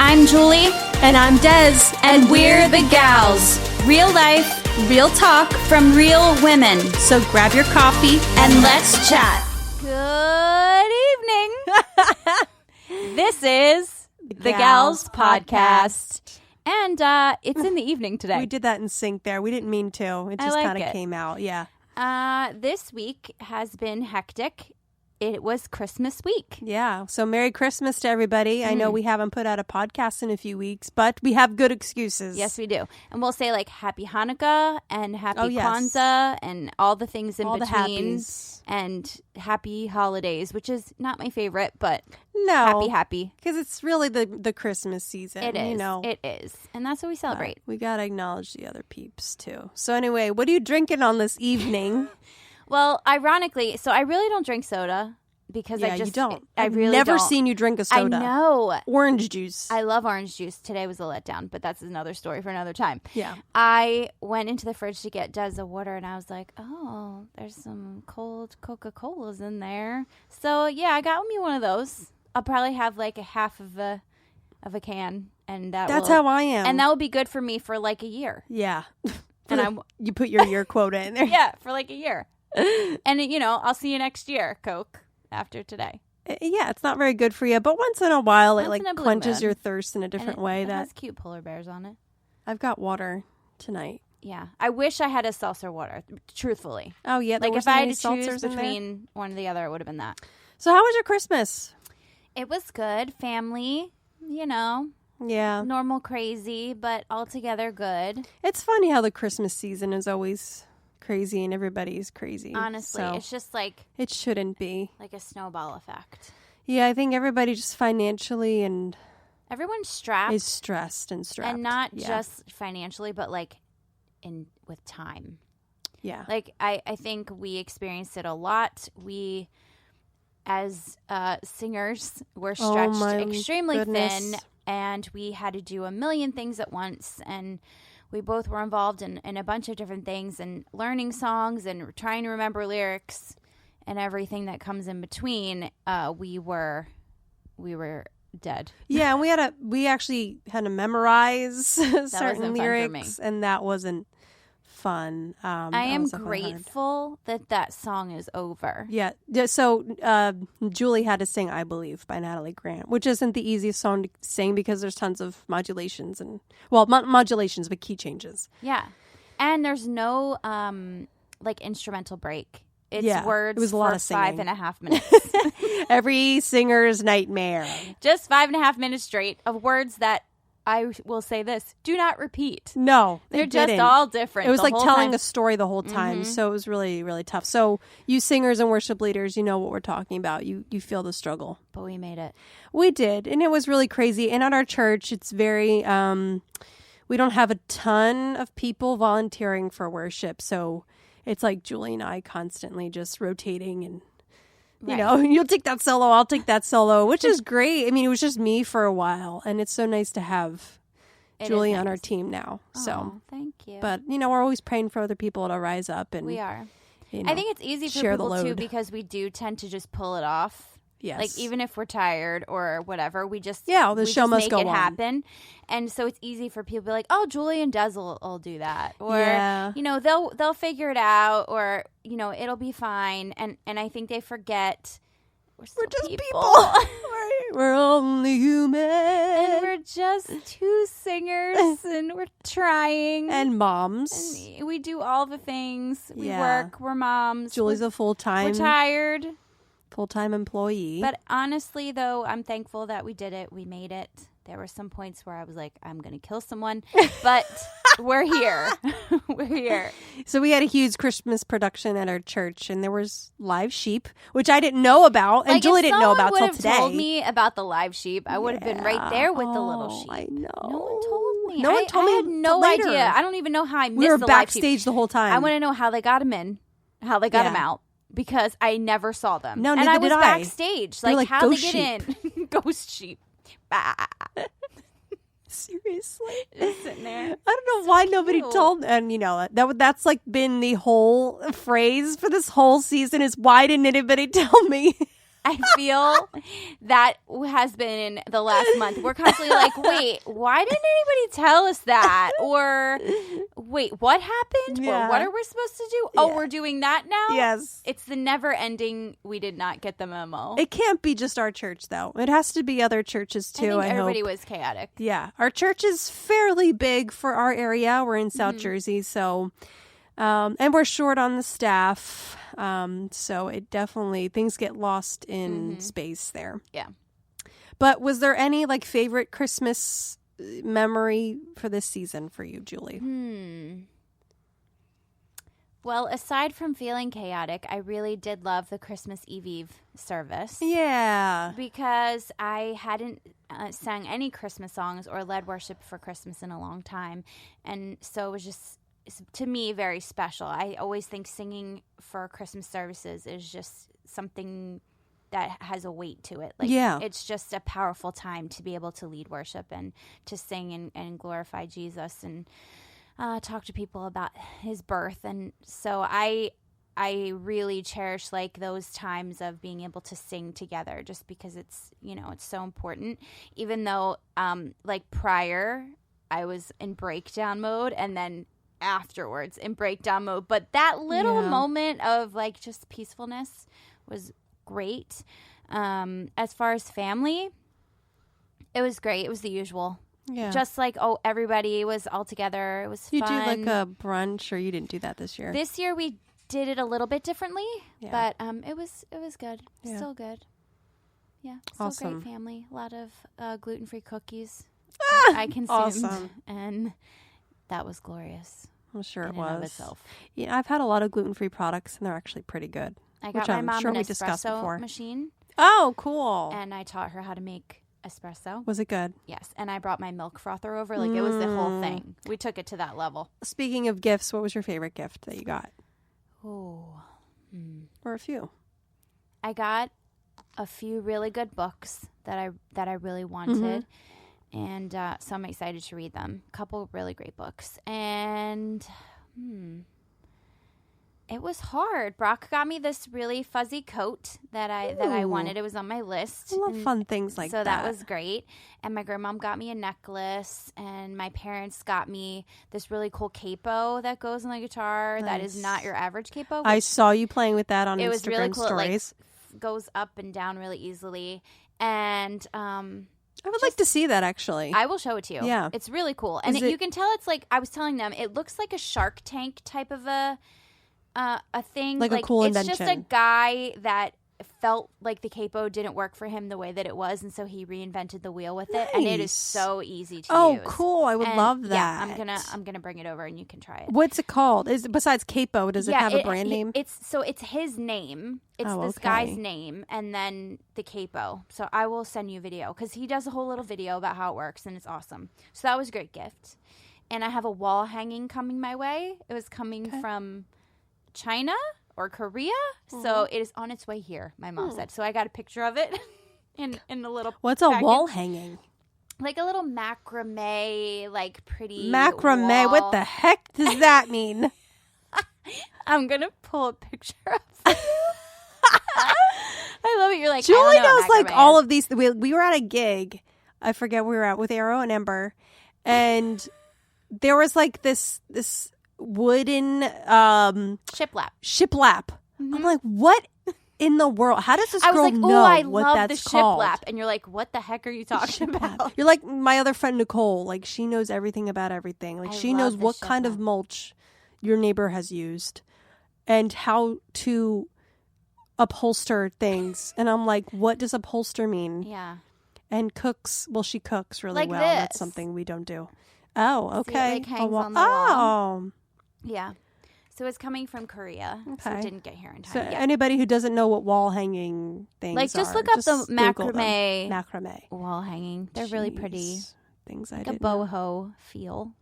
I'm Julie. And I'm Dez. And we're the Gals. Real life, real talk from real women. So grab your coffee and let's chat. Good evening. This is the Gals Podcast. And it's in the evening today. We did that in sync there. We didn't mean to. It just kind of came out. Yeah. This week has been hectic. It was Christmas week. Yeah. So Merry Christmas to everybody. I know we haven't put out a podcast in a few weeks, but we have good excuses. Yes, we do. And we'll say like Happy Hanukkah and Happy Kwanzaa and all the things in between. And Happy Holidays, which is not my favorite, but happy. Because it's really the Christmas season. It is. You know. It is. And that's what we celebrate. We got to acknowledge the other peeps, too. So anyway, what are you drinking on this evening? Well, ironically, so I really don't drink soda because you don't. I've never seen you drink a soda. I know. Orange juice. I love orange juice. Today was a letdown, but that's another story for another time. Yeah. I went into the fridge to get Dez a water, and I was like, oh, there's some cold Coca-Colas in there. So, yeah, I got me one of those. I'll probably have like a half of a can, and that's how I am. And that will be good for me for like a year. Yeah. And you put your year quota in there. Yeah, for like a year. And, I'll see you next year, Coke, after today. Yeah, it's not very good for you, but once in a while, it quenches your thirst in a different way. It has cute polar bears on it. I've got water tonight. Yeah. I wish I had a seltzer water, truthfully. Oh, yeah. Like, if I had to choose between one or the other, it would have been that. So how was your Christmas? It was good. Family, Yeah. Normal crazy, but altogether good. It's funny how the Christmas season is always crazy and everybody's crazy. Honestly, it's just like... It shouldn't be. Like a snowball effect. Yeah, I think everybody just financially and... Everyone's strapped. Is stressed and strapped. And not just financially, but like with time. Yeah. Like I think we experienced it a lot. We, as singers, were stretched extremely thin, and we had to do a million things at once, and we both were involved in a bunch of different things and learning songs and trying to remember lyrics and everything that comes in between. We were dead. Yeah, and we actually had to memorize certain lyrics, and that wasn't fun. I am grateful that song is over. Yeah. So Julie had to sing "I Believe" by Natalie Grant, which isn't the easiest song to sing because there's tons of modulations modulations, but key changes. Yeah, and there's no instrumental break. It's words. It was a lot of singing. 5.5 minutes. Every singer's nightmare. Just 5.5 minutes straight of words that, I will say this, do not repeat. No, they're just all different. It was like telling a story the whole time, so it was really, really tough. So you singers and worship leaders, you know what we're talking about. You feel the struggle. But we made it. We did, and it was really crazy. And at our church, it's very, we don't have a ton of people volunteering for worship, so it's like Julie and I constantly just rotating and, you'll take that solo, I'll take that solo, which is great. I mean, it was just me for a while, and it's so nice to have Julie on our team now. So thank you. But, we're always praying for other people to rise up. And we are. I think it's easy for people, too, because we do tend to just pull it off. Yes. Like, even if we're tired or whatever, we just the show must go on. Make it happen. And so it's easy for people to be like, oh, Julie and Dez will do that. Or, they'll figure it out, or, it'll be fine. And I think they forget we're just people. We're only human. And we're just two singers, and we're trying. And moms. And we do all the things. We work. We're moms. Julie's a full-time. We're tired. Full-time employee. But honestly, though, I'm thankful that we did it. We made it. There were some points where I was like, I'm going to kill someone. But we're here. We're here. So we had a huge Christmas production at our church, and there was live sheep, which I didn't know about, and Julie didn't know about till today. If someone would have told me about the live sheep, I would have been right there with the little sheep. I know. No one told me. No one told me. I had no idea. I don't even know how I missed the live sheep. We were backstage the whole time. I want to know how they got them in, how they got them out. Because I never saw them. No, and neither I was did backstage. Like how they get in. Ghost sheep. Seriously. Just sitting there. I don't know why nobody told. And that's been the whole phrase for this whole season is, why didn't anybody tell me? I feel that has been the last month. We're constantly like, wait, why didn't anybody tell us that? Or wait, what happened? Yeah. Or what are we supposed to do? Oh, we're doing that now? Yes. It's the never ending, we did not get the memo. It can't be just our church, though. It has to be other churches, too, I think everybody hope. was chaotic. Yeah. Our church is fairly big for our area. We're in South Jersey, so... and we're short on the staff, so it definitely, things get lost in space there. Yeah. But was there any, like, favorite Christmas memory for this season for you, Julie? Well, aside from feeling chaotic, I really did love the Christmas Eve service. Yeah. Because I hadn't sang any Christmas songs or led worship for Christmas in a long time. And so it was just... to me, very special. I always think singing for Christmas services is just something that has a weight to it. Like, it's just a powerful time to be able to lead worship and to sing and glorify Jesus and talk to people about his birth. And so I really cherish like those times of being able to sing together, just because it's, you know, it's so important. Even though like prior I was in breakdown mode, and then afterwards in breakdown mode, but that little moment of like just peacefulness was great. As far as family, it was great. It was the usual. Yeah. Just like, everybody was all together. It was fun. You do like a brunch, or you didn't do that this year? This year we did it a little bit differently, but it was good. Still good. Yeah, still awesome. Great family. A lot of gluten-free cookies I consumed. Awesome. And that was glorious. I'm sure it in was. and of itself. Yeah, I've had a lot of gluten-free products, and they're actually pretty good. I got my mom an espresso machine. Oh, cool. And I taught her how to make espresso. Was it good? Yes. And I brought my milk frother over. Like, it was the whole thing. We took it to that level. Speaking of gifts, what was your favorite gift that you got? Oh. Or a few? I got a few really good books that I really wanted. And so I'm excited to read them. A couple really great books. And it was hard. Brock got me this really fuzzy coat that I wanted. It was on my list. I love fun things like that. So that was great. And my grandmom got me a necklace. And my parents got me this really cool capo that goes on the guitar. Nice. That is not your average capo. I saw you playing with that on Instagram was really cool. stories. It like goes up and down really easily. And I would like to see that, actually. I will show it to you. Yeah. It's really cool. And you can tell it's like, I was telling them, it looks like a Shark Tank type of a thing. Like a cool invention. It's just a guy that felt like the capo didn't work for him the way that it was, and so he reinvented the wheel with it. Nice. And it is so easy to use. Oh, cool. I would love that. Yeah, I'm gonna bring it over and you can try it. What's it called? Besides capo, does it have a brand name? It's his name. It's this guy's name, and then the capo. So I will send you a video, because he does a whole little video about how it works, and it's awesome. So that was a great gift. And I have a wall hanging coming my way. It was coming from China or Korea, so it is on its way here, my mom said. So I got a picture of it in a little What's package. A wall hanging? Like a little macrame, like pretty macrame. wall. What the heck does that mean? I'm gonna pull a picture of it. I love it. You're like, Julie knows like all of these. We were at a gig. I forget where we were at with Arrow and Ember, and there was like this wooden shiplap. Mm-hmm. I'm like, what in the world? How does this girl know what that's called? Shiplap. And you're like, what the heck are you talking about? You're like my other friend Nicole. Like, she knows everything about everything. Like, she knows what kind of mulch your neighbor has used and how to upholster things. And I'm like, what does upholster mean? Yeah. And cooks. Well, she cooks really like well. This. That's something we don't do. Oh, okay. See, it, like, hangs on the wall. Yeah. So it's coming from Korea. Okay. So it didn't get here in time. So anybody who doesn't know what wall hanging things like, just look up the macrame wall hanging. They're really pretty. Things like I didn't boho feel.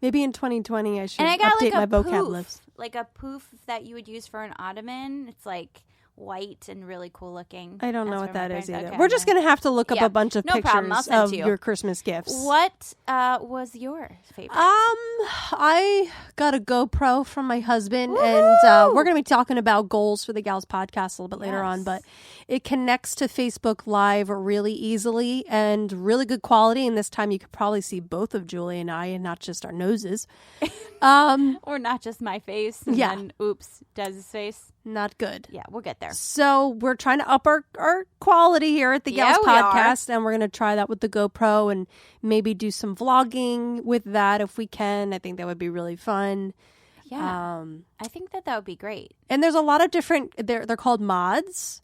Maybe in 2020 I should update my vocab list. Like a poof that you would use for an ottoman. It's like white and really cool looking. I don't know what that is either. Okay, We're just going to have to look up a bunch of pictures of your Christmas gifts. What was your favorite? I got a GoPro from my husband. Woo-hoo! And we're going to be talking about goals for the Gals podcast a little bit later on, but It connects to Facebook Live really easily and really good quality. And this time you could probably see both of Julie and I and not just our noses. Or not just my face. And then, oops, Dez's face. Not good. Yeah, we'll get there. So we're trying to up our quality here at the Gals Podcast. And we're going to try that with the GoPro and maybe do some vlogging with that if we can. I think that would be really fun. Yeah, I think that would be great. And there's a lot of different, they're called modules,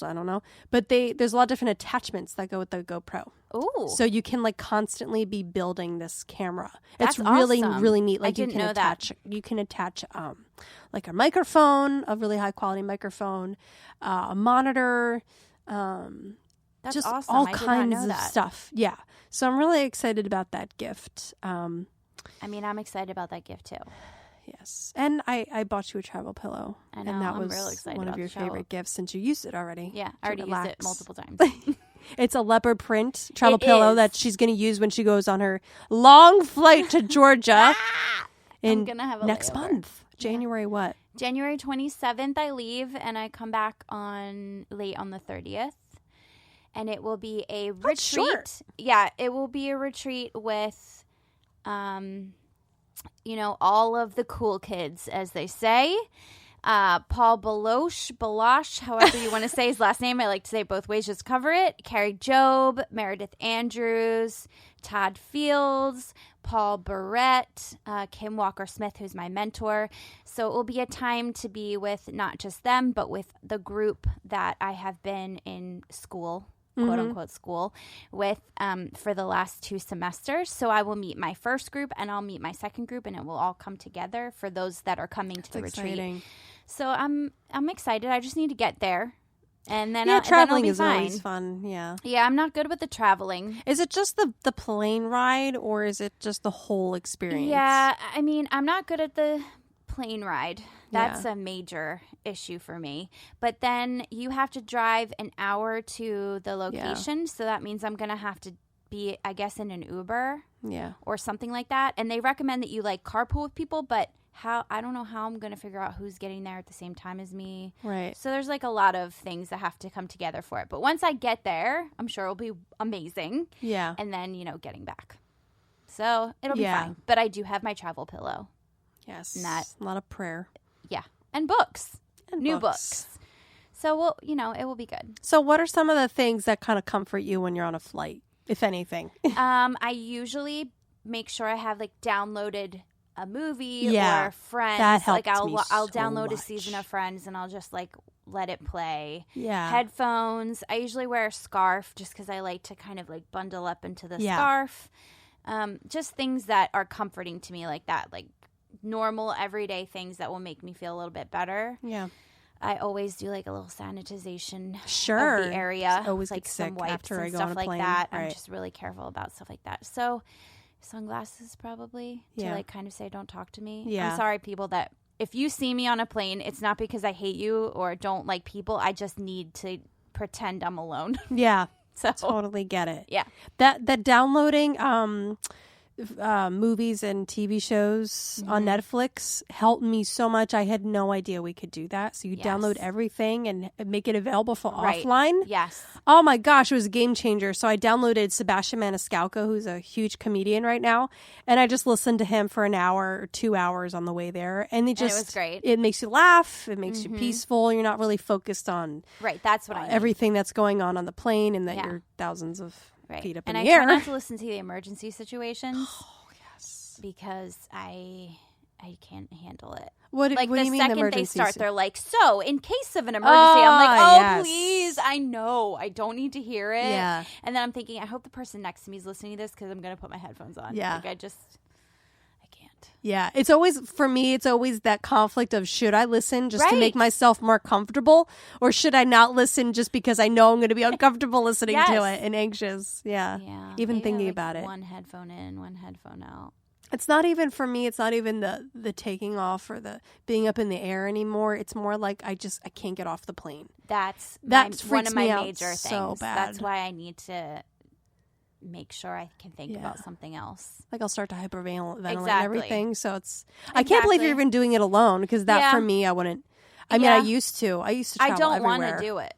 I don't know. But there's a lot of different attachments that go with the GoPro. Ooh. So you can like constantly be building this camera. That's it's really, awesome. really neat. Like I didn't know that. You can attach like a microphone, a really high quality microphone, a monitor, That's just awesome. all I did kinds not know of that. stuff. Yeah. So I'm really excited about that gift. I mean, I'm excited about that gift too. Yes. And I bought you a travel pillow. I know. And that I'm was real excited one of about your the travel. favorite gifts since you used it already. Yeah, I already used it multiple times. It's a leopard print travel It pillow is. that she's going to use when she goes on her long flight to Georgia I'm gonna have a next layover. month. January what? January 27th I leave and I come back late on the 30th. And it will be a retreat. Short. Yeah, it will be a retreat with all of the cool kids, as they say. Paul Baloche, however you want to say his last name. I like to say it both ways, just cover it. Carrie Job, Meredith Andrews, Todd Fields, Paul Barrett, Kim Walker-Smith, who's my mentor. So it will be a time to be with not just them, but with the group that I have been in school, quote-unquote school, with for the last 2 semesters. So I will meet my first group and I'll meet my second group, and it will all come together for those that are coming to the retreat. So I'm excited. I just need to get there. And then traveling is always fun. Yeah. Yeah, I'm not good with the traveling. Is it just the plane ride, or is it just the whole experience? Yeah, I mean, I'm not good at the plane ride. That's a major issue for me. But then you have to drive an hour to the location, so that means I'm going to have to be, I guess, in an Uber or something like that. And they recommend that you like carpool with people, but I don't know how I'm going to figure out who's getting there at the same time as me. Right. So there's like a lot of things that have to come together for it. But once I get there, I'm sure it'll be amazing. Yeah. And then, getting back. So it'll be fine. But I do have my travel pillow. Yes. And that, a lot of prayer. Yeah. And books. And New books. So it will be good. So what are some of the things that kind of comfort you when you're on a flight, if anything? I usually make sure I have like downloaded a movie or Friends. That helps I'll so download much. a season of Friends and I'll just like let it play. Yeah. Headphones. I usually wear a scarf just because I like to kind of like bundle up into the scarf. Just things that are comforting to me like that, like normal everyday things that will make me feel a little bit better. Yeah. I always do like a little sanitization Sure. of the area. Just always like get some sick wipes after I and go stuff on a like plane. that. Right. I'm just really careful about stuff like that. So sunglasses probably to like kind of say don't talk to me. Yeah. I'm sorry, people, that if you see me on a plane, it's not because I hate you or don't like people. I just need to pretend I'm alone. Yeah. So Totally get it. yeah. That downloading movies and TV shows on Netflix helped me so much. I had no idea we could do that. So you download everything and make it available for offline. Yes. Oh my gosh, it was a game changer. So I downloaded Sebastian Maniscalco, who's a huge comedian right now, and I just listened to him for an hour or 2 hours on the way there. And it was great. It makes you laugh. It makes you peaceful. You're not really focused on That's what I need. everything that's going on the plane, and that you're thousands of feet up and in I the air. try not to listen to the emergency situations. Oh, yes. Because I can't handle it. What Like do the you mean second they emergency start, si- they're like, so in case of an emergency, I'm like, oh, yes. please. I know. I don't need to hear it. Yeah. And then I'm thinking, I hope the person next to me is listening to this because I'm going to put my headphones on. Yeah. Like I can't. Yeah. It's always, for me, it's always that conflict of should I listen just to make Right. myself more comfortable, or should I not listen just because I know I'm going to be uncomfortable listening to Yes. it and anxious? Yeah. Yeah. Even Maybe thinking like about it. One headphone in, one headphone out. It's not even, for me, it's not even the taking off or the being up in the air anymore. It's more like I can't get off the plane. That That one freaks of my me out major things. so bad. That's why I need to make sure I can think about something else. Like I'll start to hyperventilate and Exactly. everything. So I can't believe you're even doing it alone, because that for me, I I mean, I used to I travel don't want everywhere. to do it.